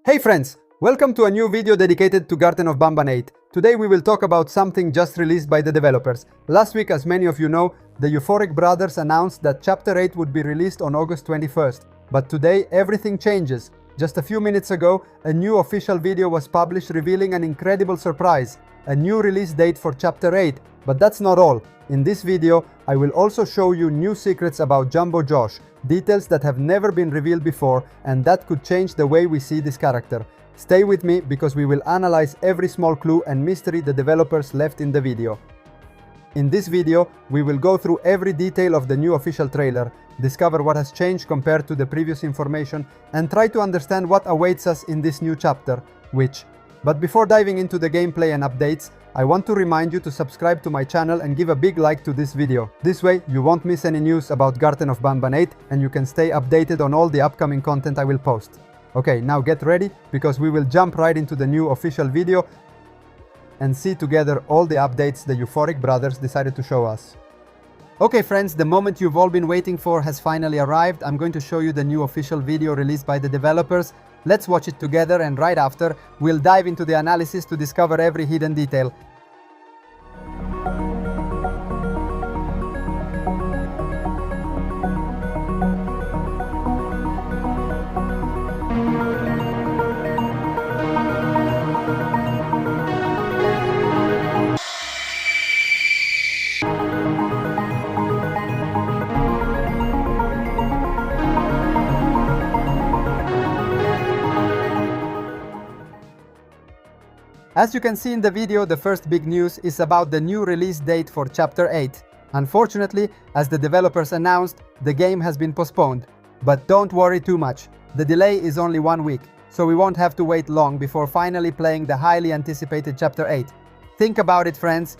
Hey friends, welcome to a new video dedicated to Garten of Banban 8. Today we will talk about something just released by the developers. Last week, as many of you know, the EUPHORIC brothers announced that Chapter 8 would be released on August 21st. But today, everything changes. Just a few minutes ago, a new official video was published revealing an incredible surprise, a new release date for Chapter 8. But that's not all. In this video, I will also show you new secrets about Jumbo Josh, details that have never been revealed before and that could change the way we see this character. Stay with me because we will analyze every small clue and mystery the developers left in the video. In this video, we will go through every detail of the new official trailer, discover what has changed compared to the previous information, and try to understand what awaits us in this new chapter, But before diving into the gameplay and updates, I want to remind you to subscribe to my channel and give a big like to this video. This way, you won't miss any news about Garten of Banban 8 and you can stay updated on all the upcoming content I will post. Okay, now get ready because we will jump right into the new official video and see together all the updates the EUPHORIC brothers decided to show us. Okay friends, the moment you've all been waiting for has finally arrived. I'm going to show you the new official video released by the developers. Let's watch it together and right after, we'll dive into the analysis to discover every hidden detail. As you can see in the video, the first big news is about the new release date for Chapter 8. Unfortunately, as the developers announced, the game has been postponed. But don't worry too much, the delay is only 1 week, so we won't have to wait long before finally playing the highly anticipated Chapter 8. Think about it friends,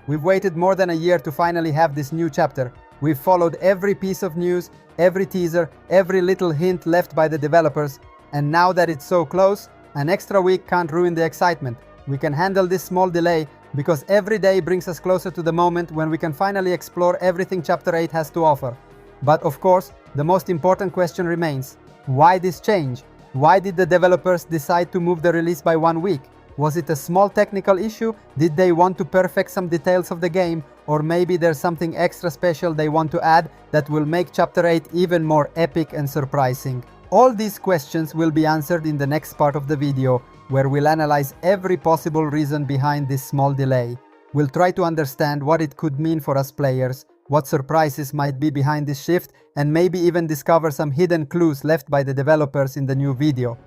we've waited more than a year to finally have this new chapter. We've followed every piece of news, every teaser, every little hint left by the developers, and now that it's so close, an extra week can't ruin the excitement. We can handle this small delay because every day brings us closer to the moment when we can finally explore everything Chapter 8 has to offer. But of course, the most important question remains. Why this change? Why did the developers decide to move the release by 1 week? Was it a small technical issue? Did they want to perfect some details of the game? Or maybe there's something extra special they want to add that will make Chapter 8 even more epic and surprising? All these questions will be answered in the next part of the video, where we'll analyze every possible reason behind this small delay. We'll try to understand what it could mean for us players, what surprises might be behind this shift, and maybe even discover some hidden clues left by the developers in the new video.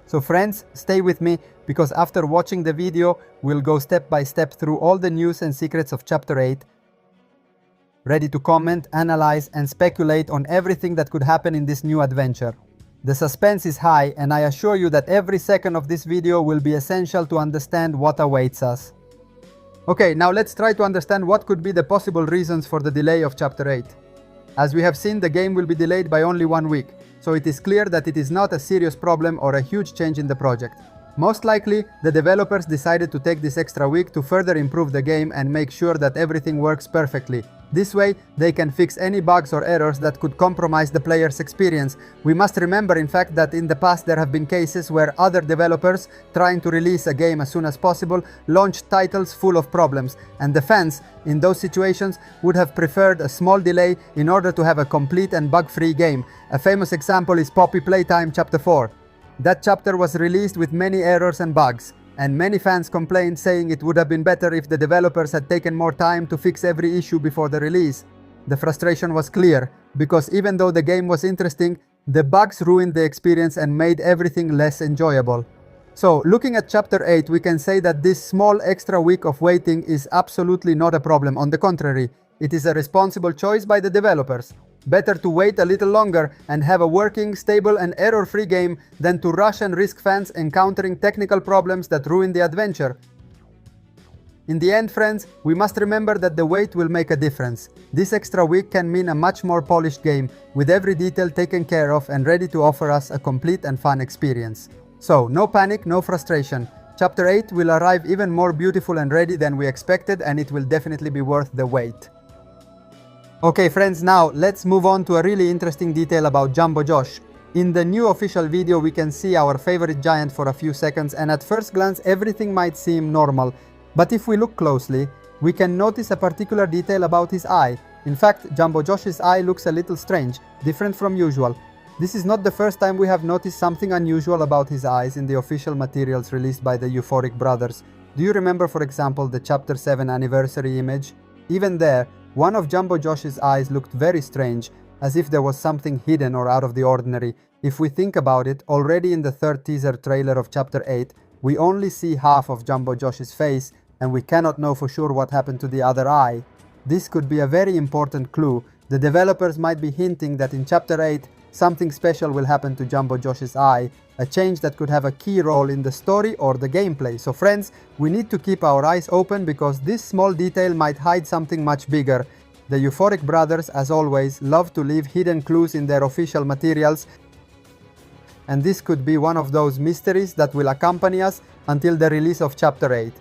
So friends, stay with me, because after watching the video, we'll go step by step through all the news and secrets of Chapter 8, ready to comment, analyze, and speculate on everything that could happen in this new adventure. The suspense is high and I assure you that every second of this video will be essential to understand what awaits us. Okay, now let's try to understand what could be the possible reasons for the delay of Chapter 8. As we have seen, the game will be delayed by only 1 week, so it is clear that it is not a serious problem or a huge change in the project. Most likely, the developers decided to take this extra week to further improve the game and make sure that everything works perfectly. This way, they can fix any bugs or errors that could compromise the player's experience. We must remember in fact that in the past there have been cases where other developers, trying to release a game as soon as possible, launched titles full of problems, and the fans, in those situations, would have preferred a small delay in order to have a complete and bug-free game. A famous example is Poppy Playtime Chapter 4. That chapter was released with many errors and bugs, and many fans complained saying it would have been better if the developers had taken more time to fix every issue before the release. The frustration was clear, because even though the game was interesting, the bugs ruined the experience and made everything less enjoyable. So, looking at Chapter 8, we can say that this small extra week of waiting is absolutely not a problem. On the contrary, it is a responsible choice by the developers. Better to wait a little longer and have a working, stable and error-free game than to rush and risk fans encountering technical problems that ruin the adventure. In the end, friends, we must remember that the wait will make a difference. This extra week can mean a much more polished game, with every detail taken care of and ready to offer us a complete and fun experience. So, no panic, no frustration. Chapter 8 will arrive even more beautiful and ready than we expected, and it will definitely be worth the wait. Okay friends, now let's move on to a really interesting detail about Jumbo Josh. In the new official video, we can see our favorite giant for a few seconds, and at first glance everything might seem normal. But if we look closely, we can notice a particular detail about his eye. In fact, Jumbo Josh's eye looks a little strange, different from usual. This is not the first time we have noticed something unusual about his eyes in the official materials released by the EUPHORIC brothers. Do you remember, for example, the Chapter 7 anniversary image? Even there, one of Jumbo Josh's eyes looked very strange, as if there was something hidden or out of the ordinary. If we think about it, already in the third teaser trailer of Chapter 8, we only see half of Jumbo Josh's face, and we cannot know for sure what happened to the other eye. This could be a very important clue. The developers might be hinting that in Chapter 8, something special will happen to Jumbo Josh's eye, a change that could have a key role in the story or the gameplay. So friends, we need to keep our eyes open because this small detail might hide something much bigger. The EUPHORIC brothers, as always, love to leave hidden clues in their official materials, and this could be one of those mysteries that will accompany us until the release of Chapter 8.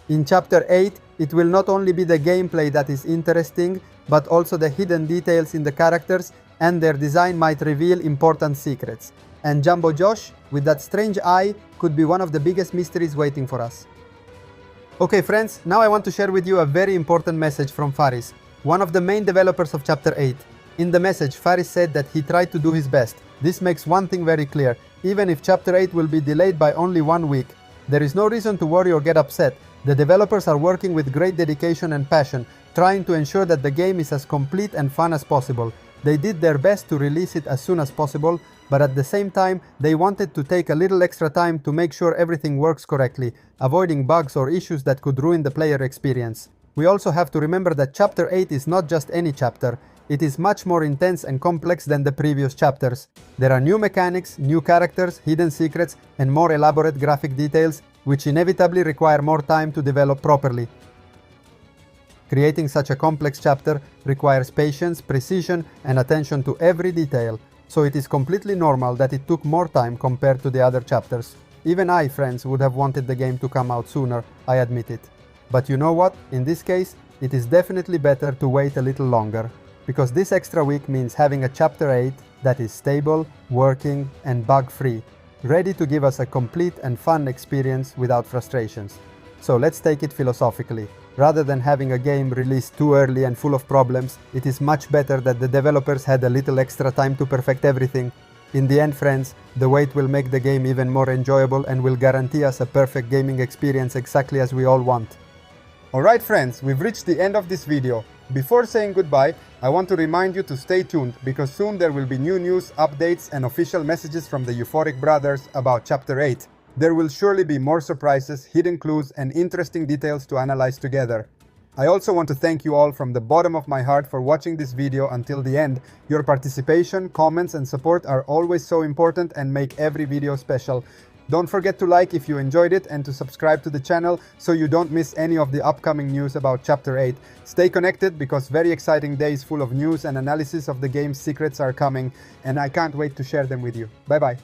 In Chapter 8, it will not only be the gameplay that is interesting, but also the hidden details in the characters, and their design might reveal important secrets. And Jumbo Josh, with that strange eye, could be one of the biggest mysteries waiting for us. Okay friends, now I want to share with you a very important message from Faris, one of the main developers of Chapter 8. In the message, Faris said that he tried to do his best. This makes one thing very clear: even if Chapter 8 will be delayed by only 1 week, there is no reason to worry or get upset. The developers are working with great dedication and passion, trying to ensure that the game is as complete and fun as possible. They did their best to release it as soon as possible, but at the same time, they wanted to take a little extra time to make sure everything works correctly, avoiding bugs or issues that could ruin the player experience. We also have to remember that Chapter 8 is not just any chapter. It is much more intense and complex than the previous chapters. There are new mechanics, new characters, hidden secrets, and more elaborate graphic details, which inevitably require more time to develop properly. Creating such a complex chapter requires patience, precision, and attention to every detail, so it is completely normal that it took more time compared to the other chapters. Even I, friends, would have wanted the game to come out sooner, I admit it. But you know what? In this case, it is definitely better to wait a little longer, because this extra week means having a Chapter 8 that is stable, working, and bug-free, ready to give us a complete and fun experience without frustrations. So let's take it philosophically. Rather than having a game released too early and full of problems, it is much better that the developers had a little extra time to perfect everything. In the end, friends, the wait will make the game even more enjoyable and will guarantee us a perfect gaming experience exactly as we all want. Alright friends, we've reached the end of this video. Before saying goodbye, I want to remind you to stay tuned because soon there will be new news, updates, and official messages from the EUPHORIC brothers about Chapter 8. There will surely be more surprises, hidden clues, and interesting details to analyze together. I also want to thank you all from the bottom of my heart for watching this video until the end. Your participation, comments, and support are always so important and make every video special. Don't forget to like if you enjoyed it and to subscribe to the channel so you don't miss any of the upcoming news about Chapter 8. Stay connected because very exciting days full of news and analysis of the game's secrets are coming, and I can't wait to share them with you. Bye bye.